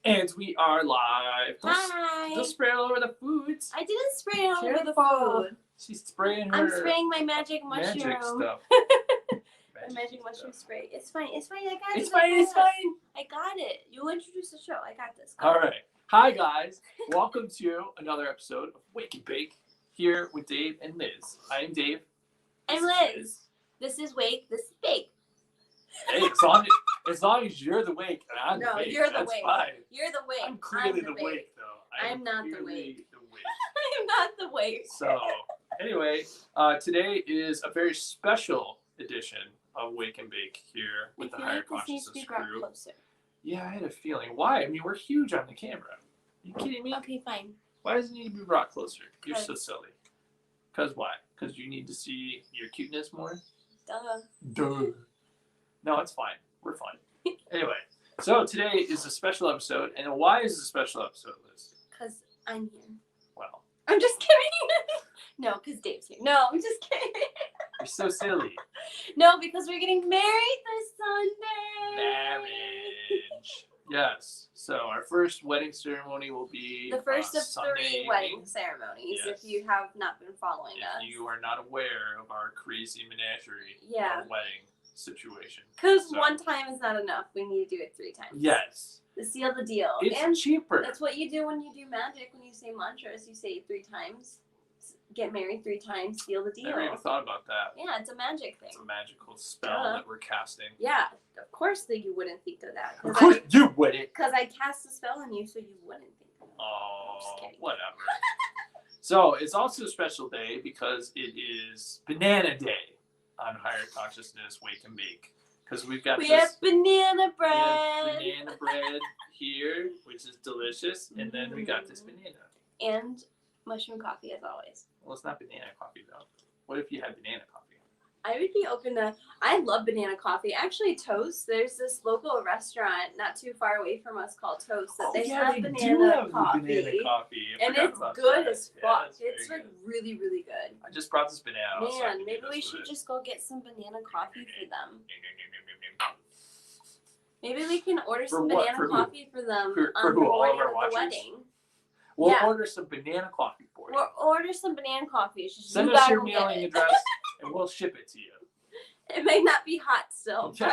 And we are live. Hi. Don't spray all over the foods. I didn't spray all over the Careful. food. She's spraying her I'm spraying my magic mushroom. magic stuff. My magic mushroom spray. It's fine. It's fine. I got it. It's fine. It's fine. I got it. You introduce the show. I got this. All right. Hi, guys. Welcome to another episode of Wake and Bake here with Dave and Liz. I am Dave. I'm Liz. This is Wake. This is Bake. Hey, as long as you're the wake and I'm the wake, you're the that's wake. fine. You're the wake. I'm clearly the wake, though. I'm not the wake. The wake. I'm not the wake. So, anyway, today is a very special edition of Wake and Bake here with the Higher Consciousness crew. Closer. Yeah, I had a feeling. Why? I mean, we're huge on the camera. Are you kidding me? Okay, fine. Why does it need to be brought closer? You're so silly. Because why? Because you need to see your cuteness more? Duh. No, it's fine. We're fine. Anyway, so today is a special episode. And why is it a special episode, Liz? Because I'm here. Well. I'm just kidding. No, because Dave's here. No, I'm just kidding. You're so silly. No, because we're getting married this Sunday. Marriage. Yes. So our first wedding ceremony will be the first of Sunday 3 wedding ceremonies. Yes. If you have not been following us. If you are not aware of our crazy menagerie of wedding situation. Because one time is not enough. We need to do it 3 times. Yes. To seal the deal. It's cheaper. That's what you do when you do magic. When you say mantras, you say it 3 times. Get married 3 times, seal the deal. I never even thought about that. Yeah, it's a magic thing. It's a magical spell that we're casting. Yeah, of course that you wouldn't think of that. Of course you wouldn't. Because I cast a spell on you, so you wouldn't think of it. Oh, whatever. So it's also a special day because it is Banana Day on Higher Consciousness Wake and Bake. Because we have banana bread. We have banana bread here, which is delicious, and then we got this banana. And mushroom coffee, as always. Well, it's not banana coffee, though. What if you had banana coffee? I would be open to... I love banana coffee. Actually, Toast, there's this local restaurant not too far away from us called Toast that they have banana coffee. And it's good as fuck. It's like really, really good. I just brought this banana. Man, maybe we should just go get some banana coffee for them. Maybe we can order some banana coffee for them on the morning of the wedding. We'll order some banana coffee for you. We'll order some banana coffee. It's just send us your mailing address and we'll ship it to you. It may not be hot still, but...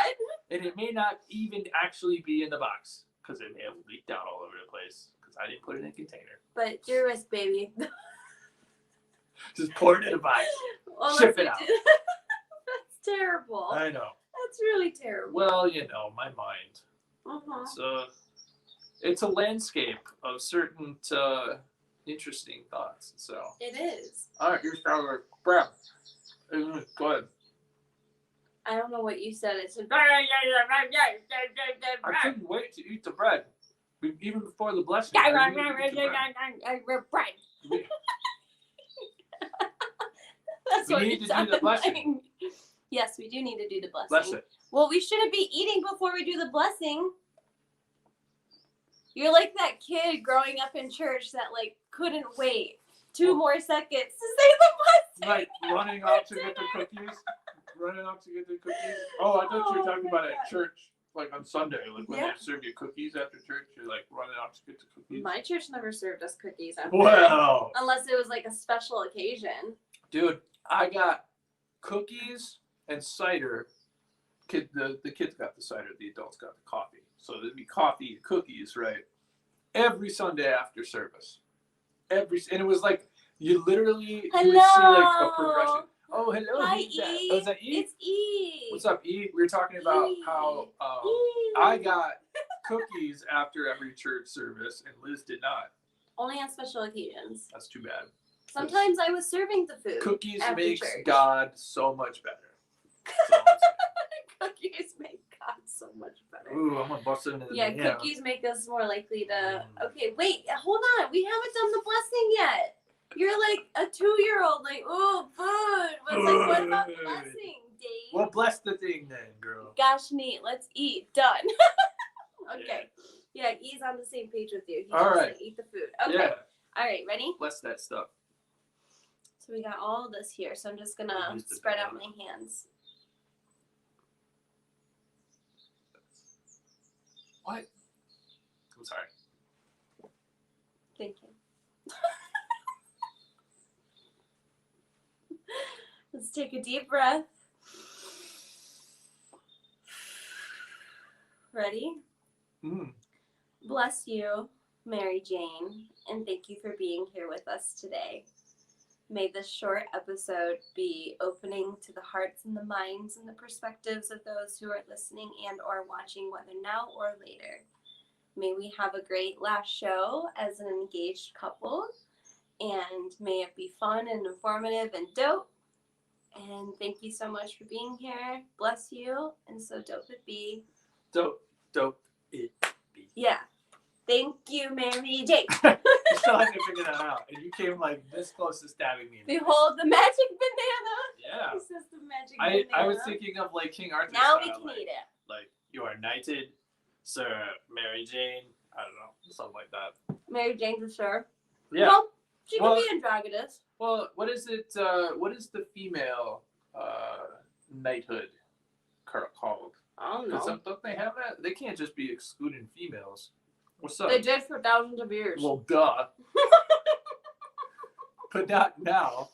And it may not even actually be in the box because it may have leaked out all over the place because I didn't put it in a container. But your risk, baby. Just pour it in a box. Well, ship it out. That's terrible. I know. That's really terrible. Well, you know, my mind. It's a landscape of certain interesting thoughts. So it is. All right, here's our bread. Go ahead. I don't know what you said. It's I couldn't wait to eat the bread, even before the blessing. That's we what need to do the blessing. Yes, we do need to do the blessing. Bless it. Well, we shouldn't be eating before we do the blessing. You're like that kid growing up in church that like couldn't wait 2 more seconds to say the blessing. Like running off to get the cookies. Oh, I thought you were talking about at church, like on Sunday, like when they serve you cookies after church. You're like running off to get the cookies. My church never served us cookies after. Wow. Unless it was like a special occasion. Dude, I got cookies and cider. The kids got the cider, the adults got the coffee. So there'd be coffee and cookies, right? Every Sunday after service. And it was like, you literally would see like a progression. Oh, hello. Hi, E. Oh, is that E? It's E. What's up, E? We were talking about how I got cookies after every church service and Liz did not. Only on special occasions. That's too bad. Sometimes I was serving the food. Cookies makes God so much better. Cookies make God so much better. Ooh, I'm gonna bust it into the cookies make us more likely to... Okay, wait, hold on. We haven't done the blessing yet. You're like a 2-year-old, like, oh, food. But what about the blessing, Dave? Well, bless the thing then, girl. Gosh, neat. Let's eat. Done. Okay. Yeah, he's on the same page with you. He's all right. Eat the food. Okay. Yeah. All right, ready? Bless that stuff. So we got all this here. So I'm just going to spread out my hands. What? I'm sorry. Thank you. Let's take a deep breath. Ready? Bless you, Mary Jane, and thank you for being here with us today. May this short episode be opening to the hearts and the minds and the perspectives of those who are listening and or watching, whether now or later. May we have a great last show as an engaged couple, and may it be fun and informative and dope. And thank you so much for being here. Bless you, and so dope it be. Dope it be. Yeah. Thank you, Mary Jane. You still had to figure that out. And you came like this close to stabbing me. Behold the magic banana. Yeah. This is the magic banana. I was thinking of like King Arthur now style, we can eat it. Like, you are knighted, Sir Mary Jane. I don't know. Something like that. Mary Jane for sure. Yeah. Well, she could be androgynous. Well, what is it? What is the female knighthood called? I don't know. Don't they have that? They can't just be excluding females. What's up? They did for thousands of years. Well, duh. But not now.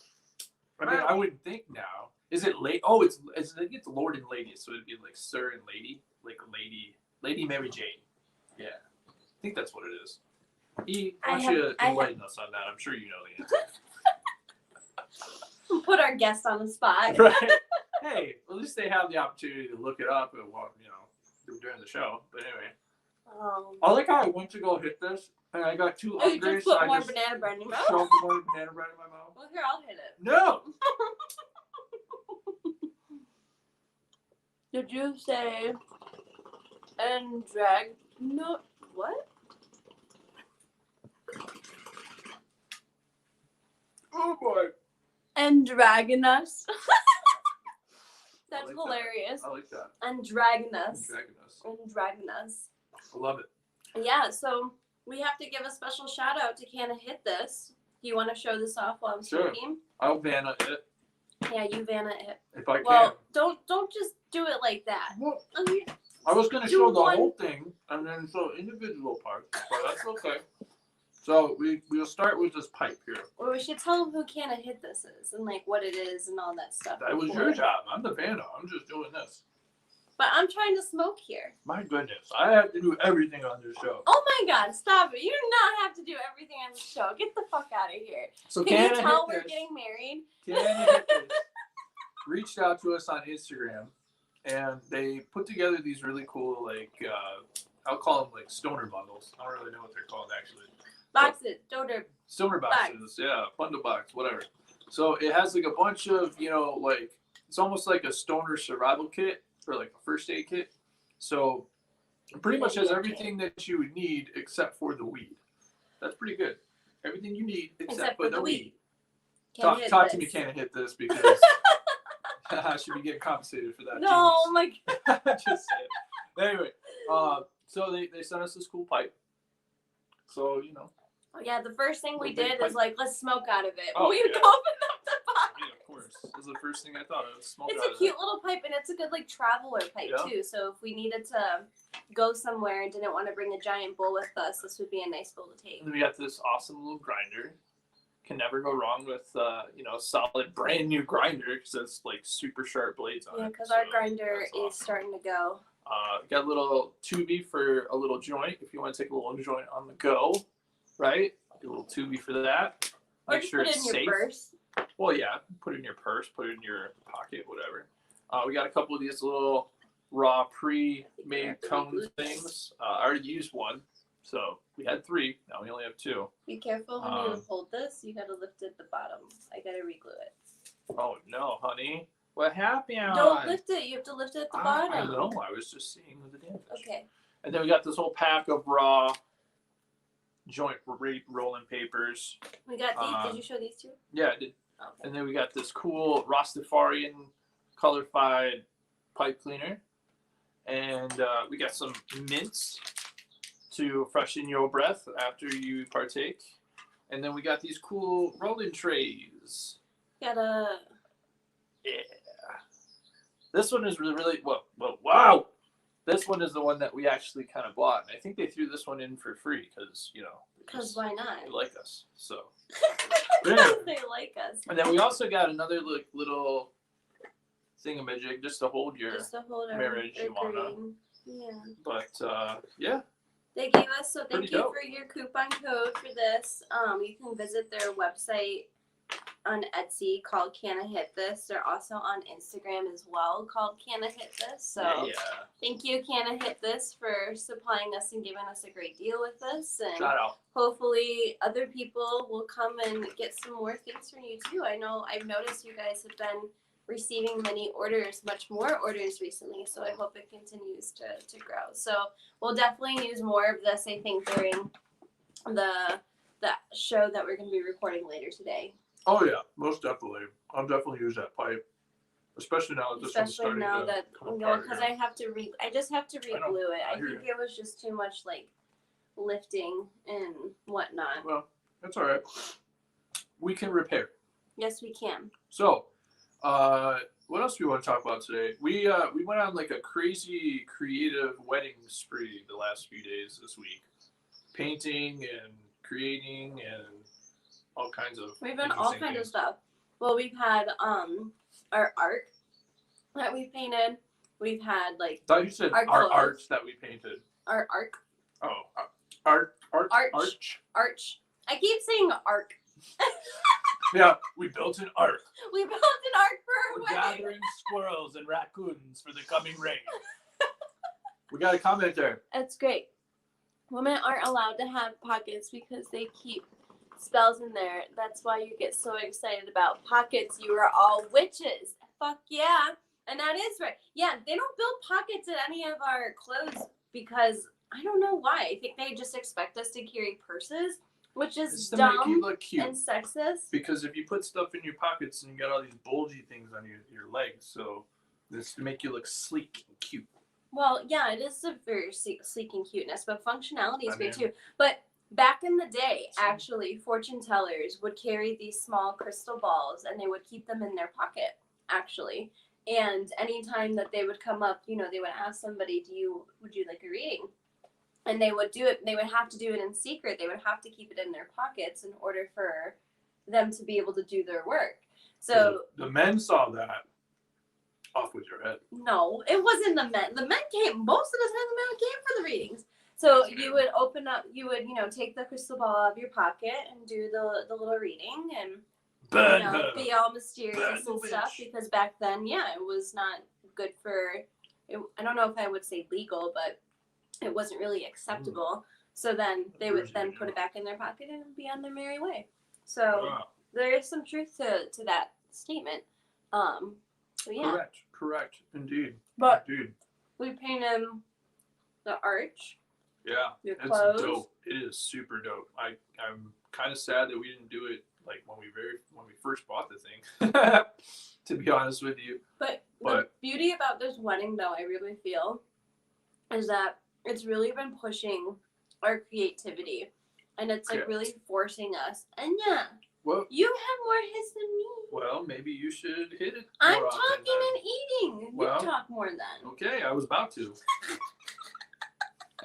I mean, I wouldn't think now. Is it late? Oh, I think it's Lord and Lady, so it'd be like Sir and Lady, like Lady Mary Jane. Yeah, I think that's what it is. Why don't you enlighten us on that? I'm sure you know the answer. We'll put our guest on the spot. Right. Hey, at least they have the opportunity to look it up and during the show. But anyway, I like how I went to go hit this and I got too hungry. You just put more banana bread in your mouth. Shoved more banana bread in my mouth. Well, here, I'll hit it. No. Did you say and drag? No, what? Oh boy. Androgynous. That's like hilarious. That. I like that. Androgynous. Androgynous. I love it. Yeah, so we have to give a special shout out to Canna Hit This. Do you want to show this off while I'm speaking? I'll Vanna it. Yeah, you Vanna it. If I can. Well, don't just do it like that. Well, I was going to show the whole thing and then show individual parts, but that's okay. So we'll start with this pipe here. Or we should tell them who Canna Hit This is and like what it is and all that stuff. That was your job. I'm the Vanna. I'm just doing this. But I'm trying to smoke here. My goodness. I have to do everything on this show. Oh my God, stop it. You do not have to do everything on the show. Get the fuck out of here. So Can you tell we're getting married? Canna Hit This reached out to us on Instagram and they put together these really cool, like, I'll call them like stoner bundles. I don't really know what they're called actually. Boxes, stoner boxes, yeah, bundle box, whatever. So it has like a bunch of, like, it's almost like a stoner survival kit or like a first aid kit. So it pretty much has everything that you would need except for the weed. That's pretty good. Everything you need except for the weed. Talk to me, Canna Hit This, because I should be getting compensated for that. No, oh my God. Just saying. Anyway, so they sent us this cool pipe. So, Yeah, the first thing we did is like, let's smoke out of it. Oh, we yeah. opened up the box. Yeah, of course. This is the first thing I thought of. Smoke It's out a of cute little pipe, and it's a good like traveler pipe too. So if we needed to go somewhere and didn't want to bring a giant bowl with us, this would be a nice bowl to take. And then we got this awesome little grinder. Can never go wrong with solid brand new grinder because it's like super sharp blades on it. Yeah, because our grinder is starting to go. Got a little tubey for a little joint if you want to take a little joint on the go, right? A little tubey for that. Or Make just sure put it it's in your safe. purse. Well, yeah, put it in your purse, put it in your pocket, whatever. We got a couple of these little raw pre-made cone things. I already used one, so we had 3. Now we only have 2. Be careful when you hold this. You gotta lift it at the bottom. I gotta reglue it. Oh no, honey. What happened? Don't lift it. You have to lift it at the bottom. I know. I was just seeing the damage. Okay. And then we got this whole pack of raw joint rolling papers. We got these. Did you show these two? Yeah, I did. Okay. And then we got this cool Rastafarian colorified pipe cleaner. And we got some mints to freshen your breath after you partake. And then we got these cool rolling trays. Yeah. This one is really, wow. This one is the one that we actually kind of bought. And I think they threw this one in for free because, Because why not? They like us. So. Because they like us. And then we also got another little thingamajig just to hold your marriage you wanna. Yeah. But yeah. They gave us, so thank Pretty you dope. for your coupon code for this. You can visit their website on Etsy called Can I Hit This. They're also on Instagram as well called Can I Hit This. So thank you, Can I Hit This, for supplying us and giving us a great deal with this. And shout out. hopefully other people will come and get some more things from you too. I know I've noticed you guys have been receiving many orders, much more orders recently. So I hope it continues to grow. So we'll definitely use more of this, I think, during the show that we're going to be recording later today. Oh yeah, most definitely. I'll definitely use that pipe, especially now that this one's starting to come apart. Because I just have to re-glue it. I think it was just too much lifting and whatnot. Well, that's all right. We can repair. Yes, we can. So, what else do we want to talk about today? We went on a crazy creative wedding spree the last few days this week, painting and creating and all kinds of. We've done all kinds of stuff. Well, we've had our arc that we painted. We've had I thought you said our arch that we painted. Our arc. Oh, arch. I keep saying arc. Yeah, we built an ark. We built an ark for We're gathering squirrels and raccoons for the coming rain. We got a comment there. That's great. Women aren't allowed to have pockets because they keep spells in there. That's why you get so excited about pockets. You are all witches. Fuck yeah. And that is right. Yeah, they don't build pockets in any of our clothes because I don't know why. I think they just expect us to carry purses, which is dumb make you look cute. And sexist. Because if you put stuff in your pockets and you got all these bulgy things on your legs, so it's to make you look sleek and cute. Well, yeah, it is a very sleek and cuteness, but functionality is great too. But back in the day, actually, fortune tellers would carry these small crystal balls and they would keep them in their pocket, actually. And anytime that they would come up, they would ask somebody, would you like a reading? And they would do it. They would have to do it in secret. They would have to keep it in their pockets in order for them to be able to do their work. So the men saw that. Off with your head. No, it wasn't the men. The men came. Most of the time, the men came for the readings. So you would open up. You would, take the crystal ball out of your pocket and do the little reading and be all mysterious and stuff. Because back then, it was not good for. I don't know if I would say legal, but it wasn't really acceptable. So then they would then put it back in their pocket and be on their merry way. So there is some truth to that statement. So yeah. Correct, indeed. But we painted the arch. Yeah, it's dope. It is super dope. I'm kind of sad that we didn't do it when we first bought the thing. To be honest with you. But the beauty about this wedding, though, I really feel, is that it's really been pushing our creativity, and it's really forcing us. And well, you have more hits than me. Well, maybe you should hit it. I'm talking and eating. You talk more then. Okay, I was about to.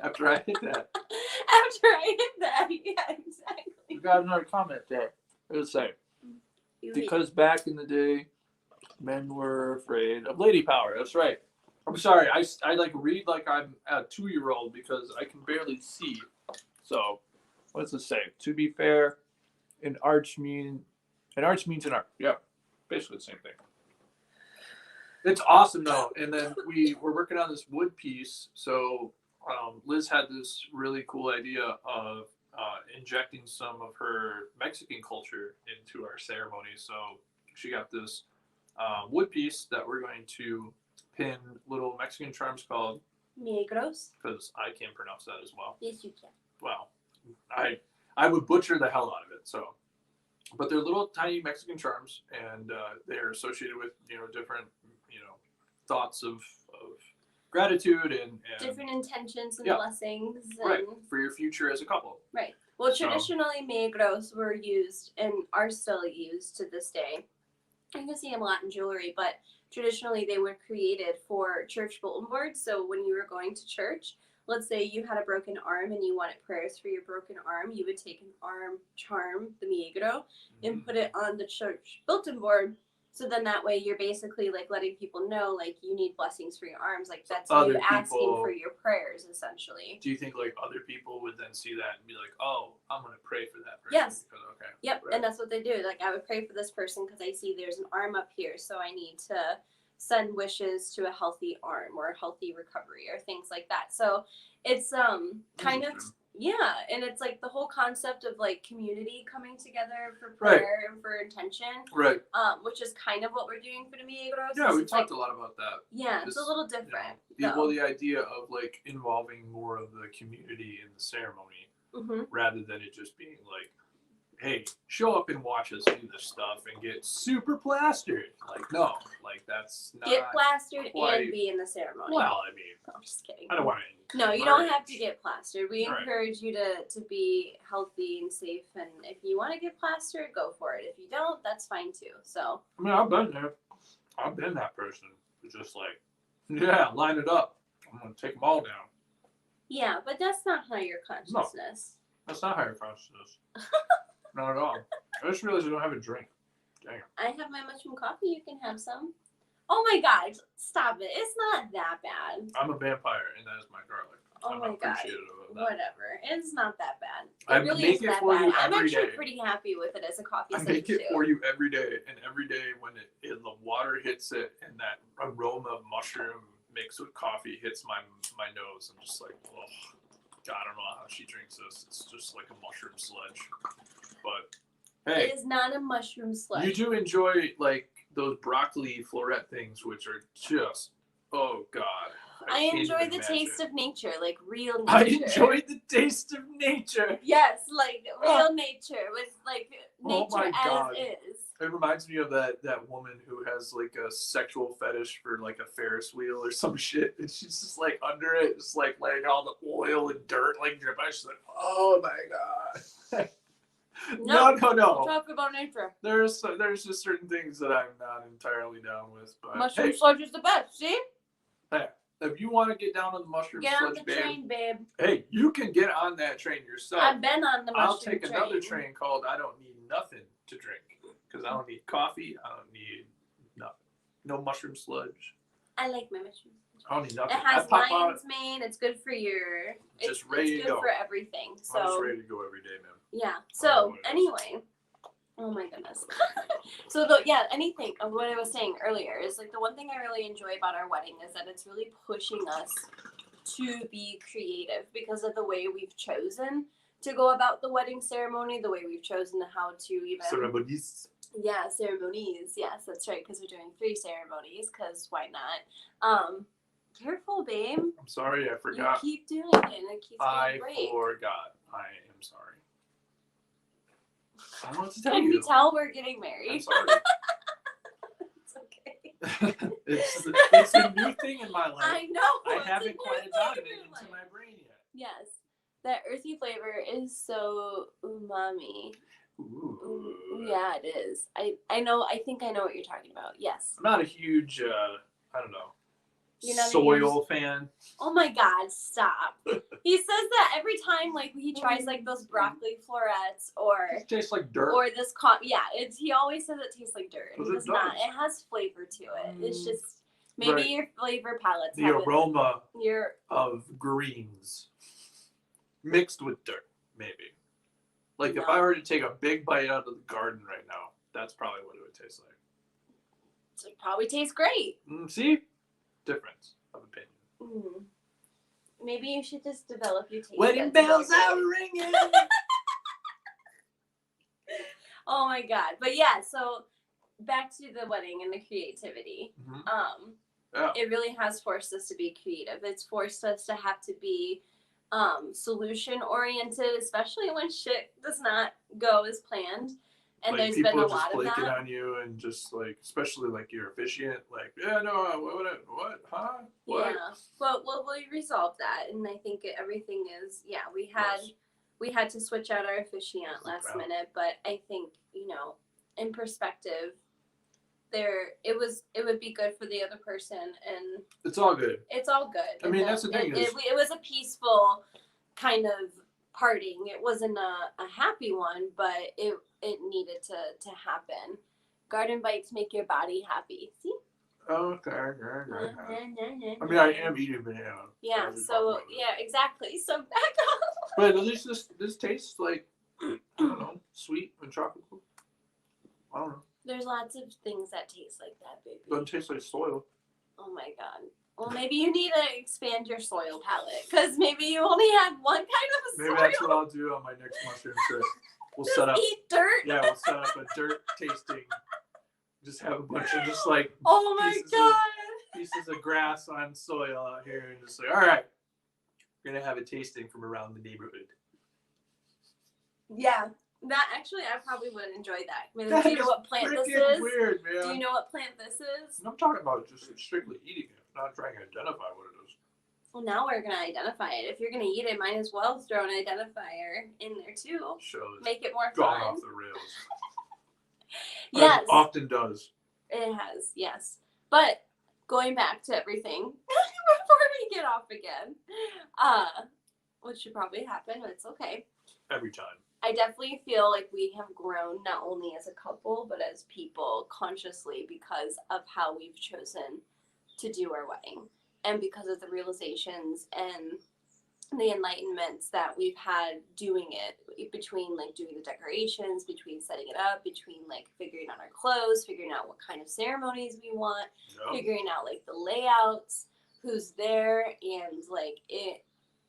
After I hit that. Yeah, exactly. We got another comment there. It was like, because back in the day, men were afraid of lady power. That's right. I'm sorry. I read like I'm a 2-year-old because I can barely see. So, what does it say? To be fair, an arch means an arch. Yeah, basically the same thing. It's awesome though. And then we were working on this wood piece. So Liz had this really cool idea of injecting some of her Mexican culture into our ceremony. So she got this wood piece that we're going to pin little Mexican charms called negros. Because I can't pronounce that as well. Yes, you can. Well, I would butcher the hell out of it. So, but they're little tiny Mexican charms, and they're associated with different thoughts of gratitude and different intentions and blessings. And, right, for your future as a couple. Right. Well, traditionally, negros were used and are still used to this day you can see them a lot in jewelry, but traditionally they were created for church bulletin boards. So when you were going to church, let's say you had a broken arm and you wanted prayers for your broken arm, you would take an arm charm, the milagro, and put it on the church bulletin board. So then that way you're basically like letting people know like you need blessings for your arms. Like that's you asking for your prayers essentially. Do you think like other people would then see that and be like, oh, I'm going to pray for that person? Yes. Because, okay. Yep. Right. And that's what they do. Like I would pray for this person because I see there's an arm up here. So I need to send wishes to a healthy arm or a healthy recovery or things like that. So it's kind of, yeah, and it's like the whole concept of like community coming together for prayer and for intention, right? Which is kind of what we're doing for the Milagros. Yeah, we talked a lot about that. Yeah, it's a little different. Well, the idea of like involving more of the community in the ceremony, rather than it just being like, hey, show up and watch us do this stuff and get super plastered. Like, no, like that's not. Get plastered and be in the ceremony. Well, I mean, I'm just kidding. I don't want to. No, you don't have to get plastered. We encourage you to be healthy and safe, and if you want to get plastered, go for it. If you don't, that's fine too. So. I mean, I've been there. I've been that person who's just like, yeah, line it up. I'm gonna take them all down. Yeah, but that's not higher consciousness. No, that's not higher consciousness. Not at all. I just realized I don't have a drink. Dang. I have my mushroom coffee. You can have some. Oh my god, stop it. It's not that bad. I'm a vampire, and that is my garlic. Oh my god. Whatever. It's not that bad. I really make it for you I'm every actually day. pretty happy with it as a coffee. I make it for you every day, and every day when the water hits it and that aroma of mushroom mixed with coffee hits my nose, I'm just like, oh, God, I don't know how she drinks this. It's just like a mushroom sludge. But hey, it is not a mushroom sludge. You do enjoy like those broccoli floret things, which are just, oh God. I enjoy the taste of nature, like real nature. I enjoy the taste of nature. Yes, like real nature with like nature as is. It reminds me of that woman who has like a sexual fetish for like a Ferris wheel or some shit, and she's just like under it, just like letting all the oil and dirt like drip. I just like, oh my God. No. Talk about nature. There's just certain things that I'm not entirely down with, but mushroom sludge is the best. See? Hey, if you want to get down on the mushroom sludge, get on the train, babe. Hey, you can get on that train yourself. I've been on the mushroom I'll take train. another train called I don't need nothing to drink because I don't need coffee. I don't need nothing. No mushroom sludge. I like my mushroom. I don't need nothing. It has lion's mane. It's good for your. Just ready to go. It's good for everything. So I'm just ready to go every day, man. Yeah. So anyway, oh my goodness. So anything of what I was saying earlier is like the one thing I really enjoy about our wedding is that it's really pushing us to be creative because of the way we've chosen to go about the wedding ceremony, the way we've chosen how to even ceremonies. Yeah, ceremonies. Yes, that's right. Because we're doing 3 ceremonies. Because why not? Careful, babe. I'm sorry, I forgot. You keep doing it, and it keeps getting great. I forgot. I am sorry. I don't know what to tell you. Can you tell we're getting married? I'm sorry. It's okay. it's a new thing in my life. I know. I haven't quite adopted it into my brain yet. Yes. That earthy flavor is so umami. Ooh. Yeah, it is. I know. I think I know what you're talking about. Yes. I'm not a huge, I don't know, you're not soil fan. Oh my God, stop. He says that every time, like, he tries, like, those broccoli florets or... It tastes like dirt. Or this... he always says it tastes like dirt. It does not. It has flavor to it. It's just... Maybe your flavor palettes the aroma of greens mixed with dirt, maybe. Like, if I were to take a big bite out of the garden right now, that's probably what it would taste like. So it probably tastes great. See? Difference of opinion. Maybe you should just develop your taste. Wedding bells are ringing! Oh my God. But yeah, so back to the wedding and the creativity. It really has forced us to be creative. It's forced us to have to be solution oriented, especially when shit does not go as planned. And like there's been a lot of that. People just flaking on you and just like, especially like your officiant, like, yeah, no, what, huh? What? Yeah, but we resolved that, and I think everything is, we had to switch out our officiant last minute, but I think, in perspective, it would be good for the other person, and it's all good. It's all good. I mean, that's the thing. It was a peaceful kind of parting. It wasn't a happy one, but it needed to happen. Garden bites make your body happy. See? Okay. I mean, I am eating banana. Yeah. So yeah, exactly. So back off. But at least this tastes like, I don't know, sweet and tropical. I don't know. There's lots of things that taste like that, baby. Doesn't taste like soil. Oh my god. Well, maybe you need to expand your soil palette, because maybe you only have one kind of soil. Maybe that's what I'll do on my next mushroom trip. We'll set up. Eat dirt. Yeah, we'll set up a dirt tasting. Just have a bunch of just like. Oh my god. Pieces of grass on soil out here, and just like, all right, we're gonna have a tasting from around the neighborhood. Yeah. That actually, I probably would enjoy that. I mean, do you know what plant this is? Weird, man. Do you know what plant this is? I'm talking about just strictly eating it, not trying to identify what it is. Well, now we're gonna identify it. If you're gonna eat it, might as well throw an identifier in there too. Shows make it more gone fun. Off the rails. Yes, it often does. It has, yes. But going back to everything before we get off again, which should probably happen, but it's okay. Every time. I definitely feel like we have grown not only as a couple, but as people consciously because of how we've chosen to do our wedding and because of the realizations and the enlightenments that we've had doing it, between like doing the decorations, between setting it up, between like figuring out our clothes, figuring out what kind of ceremonies we want, figuring out like the layouts, who's there, and like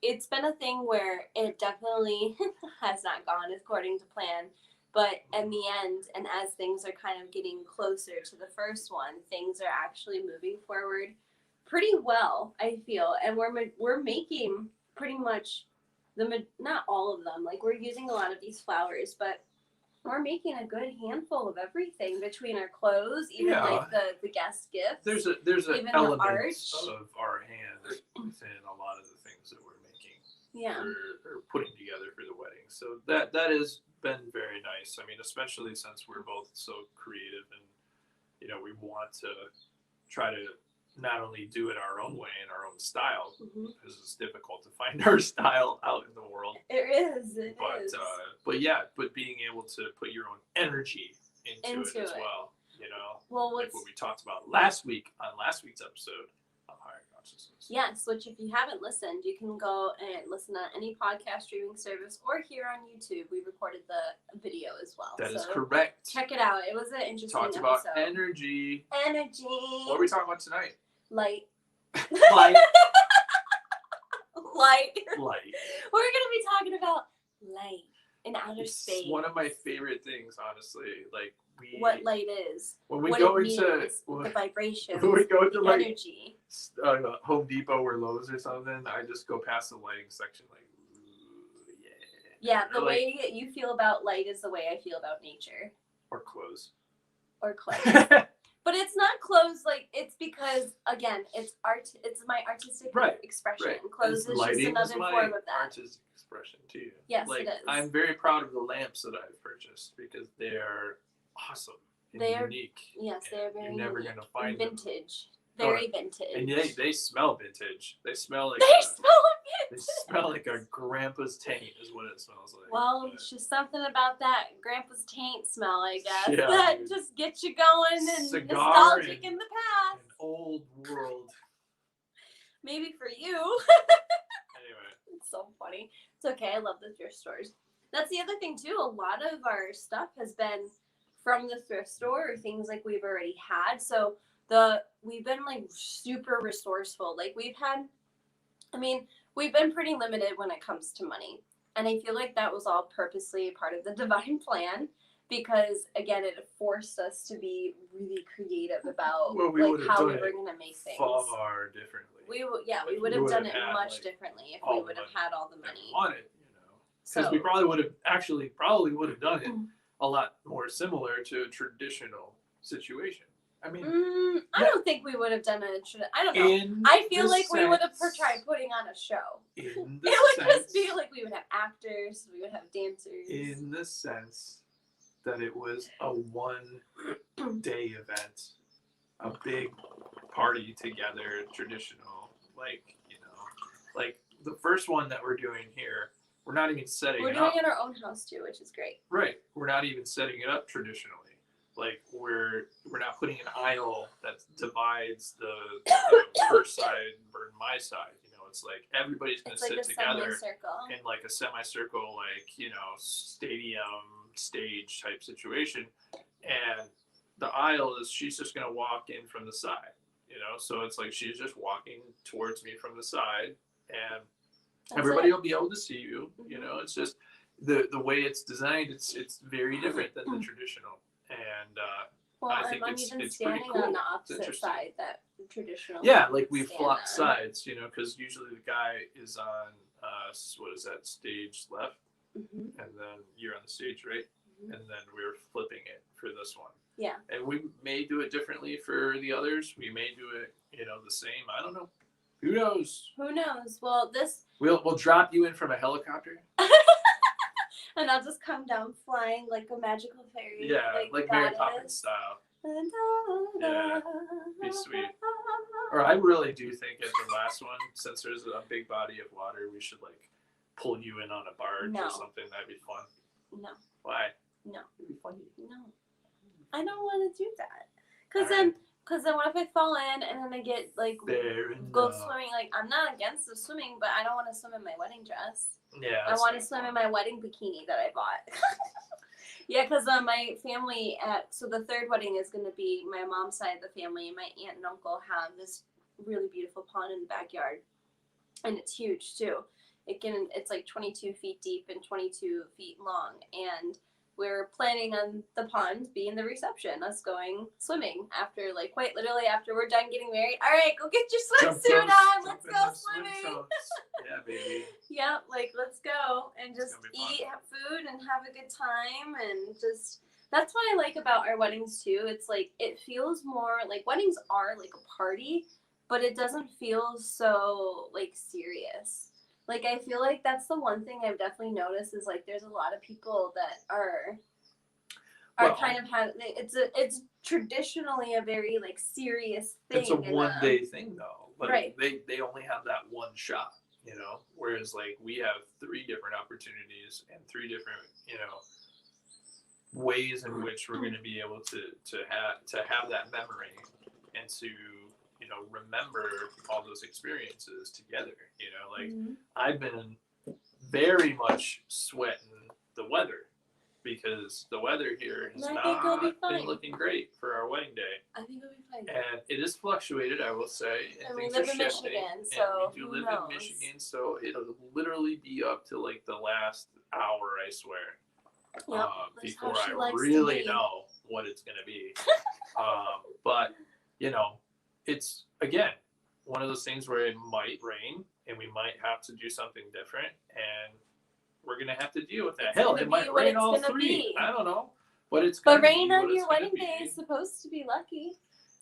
it's been a thing where it definitely has not gone according to plan, but in the end, and as things are kind of getting closer to the first one, things are actually moving forward pretty well, I feel, and we're making pretty much not all of them, like we're using a lot of these flowers, but we're making a good handful of everything between our clothes, even like the guest gifts. There's an element of our hand within a lot of the things that we're making. Yeah. Or putting together for the wedding. So that has been very nice. I mean, especially since we're both so creative and, you know, we want to try to not only do it our own way in our own style, because it's difficult to find our style out in the world. It is. But being able to put your own energy into it as well, you know, like what we talked about last week's episode of Higher Consciousness. Yes, which if you haven't listened, you can go and listen to any podcast streaming service or here on YouTube. We recorded the video as well. That is correct. Check it out. It was an interesting episode. Talked about energy. What are we talking about tonight? Light. Light. Light. Light. We're going to be talking about light in outer space. One of my favorite things, honestly. Like what light is. When we go into the vibration. When we go into like energy. Home Depot or Lowe's or something, I just go past the lighting section like, ooh, yeah. Yeah, the way you feel about light is the way I feel about nature. Or clothes. But it's not clothes, like, it's because, again, it's art. It's my artistic expression. Right. Clothes is just another form of that. Artistic expression too. Yes, like, it is. I'm very proud of the lamps that I've purchased because they're awesome and unique. Yes, they're very You're never unique. going to find vintage. Very vintage. And they smell vintage. They smell like They smell like a grandpa's taint is what it smells like. Well, it's just something about that grandpa's taint smell, I guess. Yeah, that just gets you going and nostalgic in the past. An old world. Maybe for you. Anyway. It's so funny. It's okay. I love the thrift stores. That's the other thing, too. A lot of our stuff has been from the thrift store or things like we've already had. So we've been like super resourceful. Like we've been pretty limited when it comes to money. And I feel like that was all purposely part of the divine plan because, again, it forced us to be really creative about how we were going to make things. Far differently. We would have done it much differently if we would have had all the money. Wanted, because we probably would have done it a lot more similar to a traditional situation. I mean, I don't think we would have done it. I don't know. I feel like we would have tried putting on a show. It would just be like we would have actors, we would have dancers. In the sense that it was a 1-day event, a big party together, traditional, like, you know, like the first one that we're doing here, we're not even setting it up. We're doing it in our own house too, which is great. Right. We're not even setting it up traditionally. Like we're not putting an aisle that divides the her side or my side. You know, it's like everybody's gonna sit together in like a semicircle, like, you know, stadium stage type situation. And the aisle is she's just gonna walk in from the side. You know, so it's like she's just walking towards me from the side, and everybody will be able to see you. You know, it's just the way it's designed. It's very different than the traditional. And I think it's pretty cool. On the opposite side that traditional. Yeah, like we flop sides, you know, because usually the guy is on what is that, stage left, and then you're on the stage right, and then we're flipping it for this one. Yeah. And we may do it differently for the others. We may do it, you know, the same. I don't know. Who knows? Who knows? Well, we'll drop you in from a helicopter. And I'll just come down flying like a magical fairy. Yeah, like Mary Poppins style. Yeah, be sweet. Or I really do think at the last one, since there's a big body of water, we should like pull you in on a barge or something. That'd be fun. No. Why? No. It'd be funny. No. I don't want to do that. Because then what if I fall in and then I get like go swimming? Like, I'm not against the swimming, but I don't want to swim in my wedding dress. Yeah. I want to swim in my wedding bikini that I bought. Yeah, because my family so the third wedding is going to be my mom's side of the family, and my aunt and uncle have this really beautiful pond in the backyard, and it's huge too. It's like 22 feet deep and 22 feet long, and we're planning on the pond being the reception, us going swimming after, like, quite literally after we're done getting married. All right, go get your swimsuit on. Let's go swimming. Yeah, baby. Yeah, like, let's go and just eat, have food, and have a good time. And just, that's what I like about our weddings, too. It's like, it feels more, like, weddings are like a party, but it doesn't feel so, like, serious. Like, I feel like that's the one thing I've definitely noticed is, like, there's a lot of people that are kind of have, it's traditionally a very, like, serious thing. It's a one-day thing, though. But right. They only have that one shot, you know? Whereas, like, we have 3 different opportunities and 3 different, you know, ways in which we're going to be able to have that memory and to, you know, remember all those experiences together. You know, like I've been very much sweating the weather because the weather here has not been looking great for our wedding day. I think it'll be fine. And it is fluctuated, I will say. And we live in Michigan, so we do live in Michigan, so it'll literally be up to like the last hour, I swear, before I really know what it's gonna be. But you know, it's, again, one of those things where it might rain and we might have to do something different, and we're going to have to deal with that. Hell, it might rain all 3. I don't know. But rain on your wedding day is supposed to be lucky.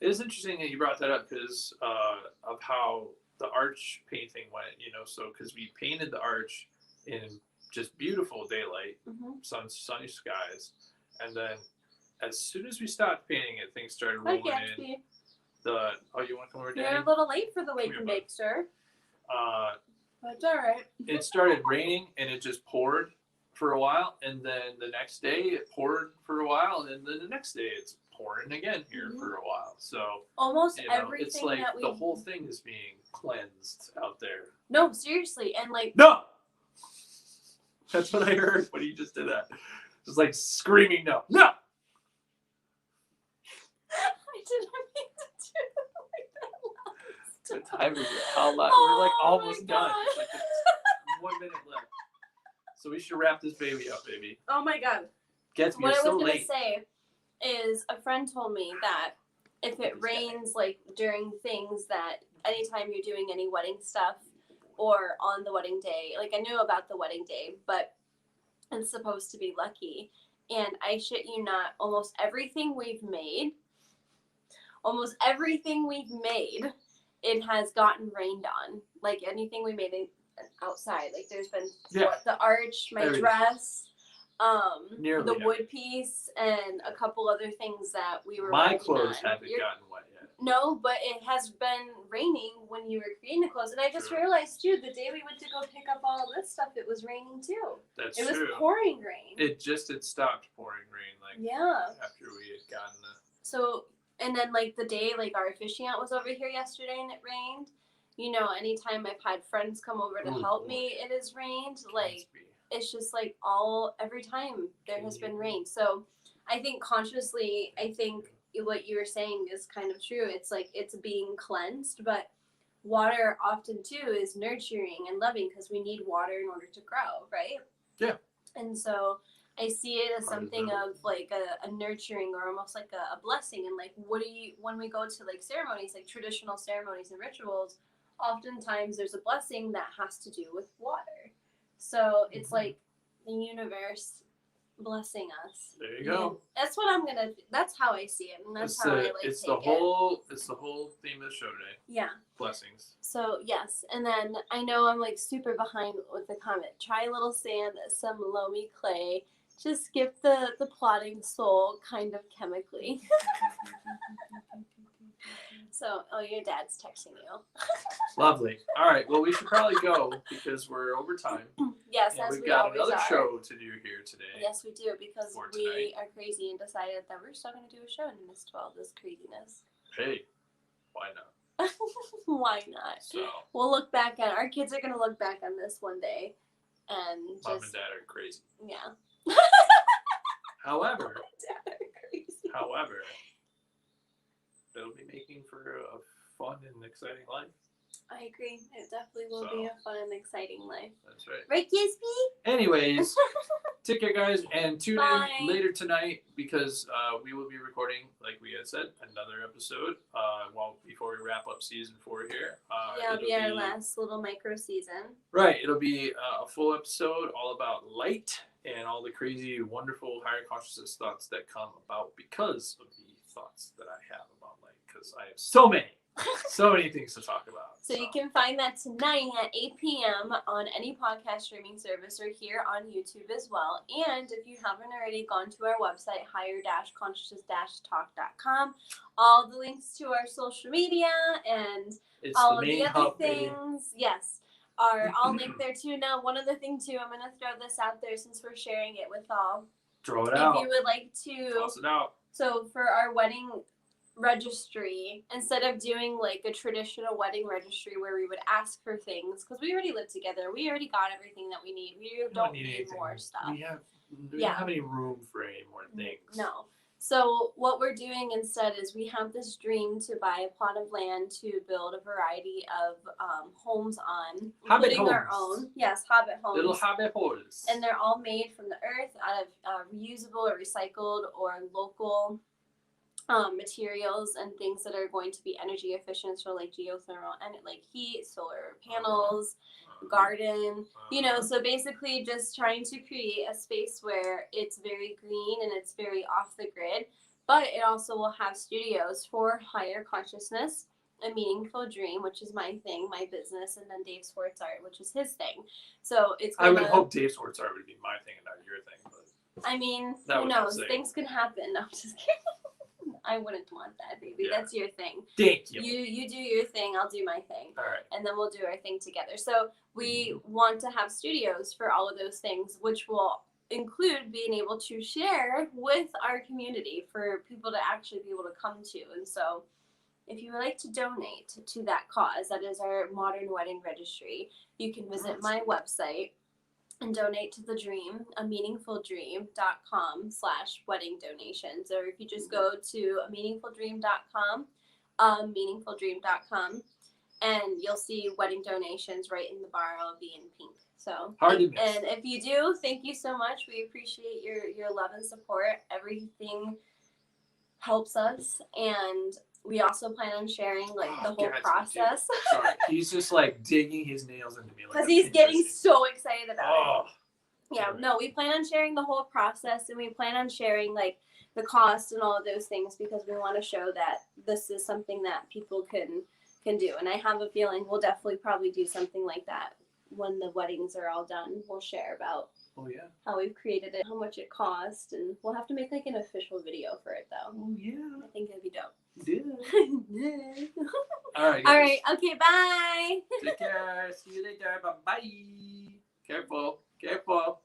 It is interesting that you brought that up because of how the arch painting went, you know, so because we painted the arch in just beautiful daylight, sunny skies, and then as soon as we stopped painting it, things started rolling in. You want to come over, Danny? You're a little late for the wake and bake, sir. That's all right. It started raining and it just poured for a while, and then the next day it poured for a while, and then the next day it's pouring again here for a while. So almost everything it's like the whole thing is being cleansed out there. No, seriously, and like no. That's what I heard when you just did that. Just like screaming no. I didn't mean to do it like that. The time is how loud. We're like almost done. Like 1 minute left. So we should wrap this baby up, baby. Oh my god. Gets me what so I was late. Gonna say is a friend told me that if it rains like during things that anytime you're doing any wedding stuff or on the wedding day, like I knew about the wedding day, but it's supposed to be lucky. And I shit you not, almost everything we've made, it has gotten rained on. Like anything we made outside. Like there's been the arch, my dress, Nearly the wood piece and a couple other things that we were My working clothes on. haven't gotten wet yet. No, but it has been raining when you were creating the clothes. And I just realized, too, the day we went to go pick up all this stuff, it was raining, too. That's true. It was true. pouring rain. It stopped pouring rain, like, after we had gotten the... So, and then, like, the day, like, our officiant was over here yesterday and it rained. You know, anytime I've had friends come over to help me, it has rained. Like, it's just, like, every time there has been rain. So, I think consciously, what you were saying is kind of true. It's like it's being cleansed, but water often too is nurturing and loving because we need water in order to grow, right? Yeah. And so I see it as something of like a nurturing or almost like a blessing. And like, when we go to like ceremonies, like traditional ceremonies and rituals, oftentimes there's a blessing that has to do with water. So it's like the universe blessing us. There you go. That's how I see it, and that's how I like it's take the whole theme of the show today. Yeah. Blessings. So yes, and then I know I'm like super behind with the comment. Try a little sand, some loamy clay. Just give the plotting soul kind of chemically. So, your dad's texting you. Lovely. All right. Well, we should probably go because we're over time. Yes, and as we've we got always another are. show to do here today. Yes, we do because we are crazy and decided that we're still going to do a show in the midst of all this craziness. Hey, why not? Why not? So we'll look back at our kids are going to look back on this one day, and Mom and Dad are crazy. Yeah. However, Dad are crazy. However, it'll be making for a fun and exciting life. I agree. It definitely will be a fun and exciting life. That's right. Right, Kisby? Anyways, take care, guys, and tune in later tonight because we will be recording, like we had said, another episode before we wrap up season 4 here. It'll be our last little micro season. Right. It'll be a full episode all about light and all the crazy, wonderful, higher consciousness thoughts that come about because of the thoughts that I have about light, because I have so many things to talk about. So you can find that tonight at 8 p.m. on any podcast streaming service or here on YouTube as well. And if you haven't already gone to our website, higher-consciousness-talk.com, all the links to our social media and all of the other things, yes, are all linked there too. Now, one other thing too, I'm going to throw this out there since we're sharing it with all. Throw it out. If you would like to. Toss it out. So for our wedding registry, instead of doing like a traditional wedding registry where we would ask for things, because we already live together, we already got everything that we need. We don't need more stuff. We don't have any room for any more things. No. So what we're doing instead is we have this dream to buy a plot of land to build a variety of homes on, including our own. Yes, hobbit homes. Little hobbit holes. And they're all made from the earth out of reusable or recycled or local materials and things that are going to be energy efficient, so like geothermal and like heat, solar panels, garden, so basically just trying to create a space where it's very green and it's very off the grid, but it also will have studios for higher consciousness, a meaningful dream, which is my thing, my business, and then Dave Swartz Art, which is his thing. So it's I would hope Dave Swartz Art would be my thing and not your thing, but I mean, who knows? Things can happen. No, I'm just kidding. I wouldn't want that, baby. Yeah. That's your thing. Thank you. You do your thing, I'll do my thing. All right. And then we'll do our thing together. So we want to have studios for all of those things, which will include being able to share with our community for people to actually be able to come to. And so if you would like to donate to that cause, that is our Modern Wedding Registry, you can visit my website and donate to the dream, ameaningfuldream.com/wedding donations. Or if you just go to meaningfuldream.com, meaningfuldream.com, and you'll see wedding donations right in the bar. I'll be in pink. So, and if you do, thank you so much. We appreciate your love and support. Everything helps us, and we also plan on sharing like the whole process. Sorry, he's just like digging his nails into me because he's getting so excited about it. Yeah, no, we plan on sharing the whole process, and we plan on sharing like the cost and all of those things because we want to show that this is something that people can do. And I have a feeling we'll definitely probably do something like that when the weddings are all done. We'll share about Oh yeah. How we've created it, how much it cost, and we'll have to make like an official video for it though. Oh yeah. I think that'd be dope. Yeah. All right. All right. Okay. Bye. Take care. See you later. Bye bye. Careful. Careful.